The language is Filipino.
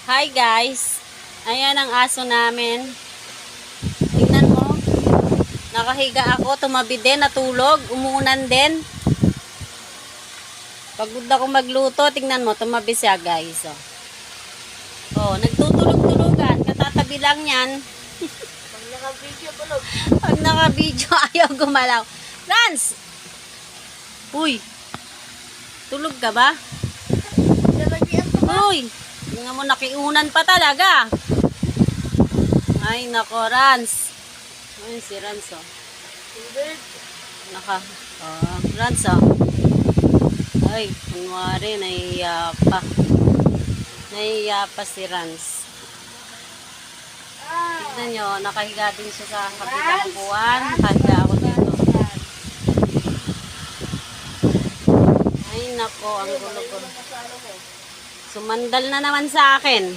Hi guys! Ayan ang aso namin. Tingnan mo. Nakahiga ako, tumabi din, natulog, umuunan din. Pagod ako magluto, tingnan mo, tumabi siya guys. Oh, nagtutulog-tulugan, katatabi lang yan. Pag naka-video tulog. Pag naka-video, ayaw gumalaw. Lance! Uy! Tulog ka ba? Nalagyan ko ba? Uy! Tingnan mo, nakiunan pa talaga. Ay, nako, Rans. Ay, si Rans, oh. Hindi. Rans, oh. Ay, kunwari, nahihiya pa. Nahihiya pa si Rans. Tignan nyo, nakahiga din siya sa kabilang upuan. Nakahiga ako dito. Ay, nako, ang gulo-gulo. Sumandal na naman sa akin.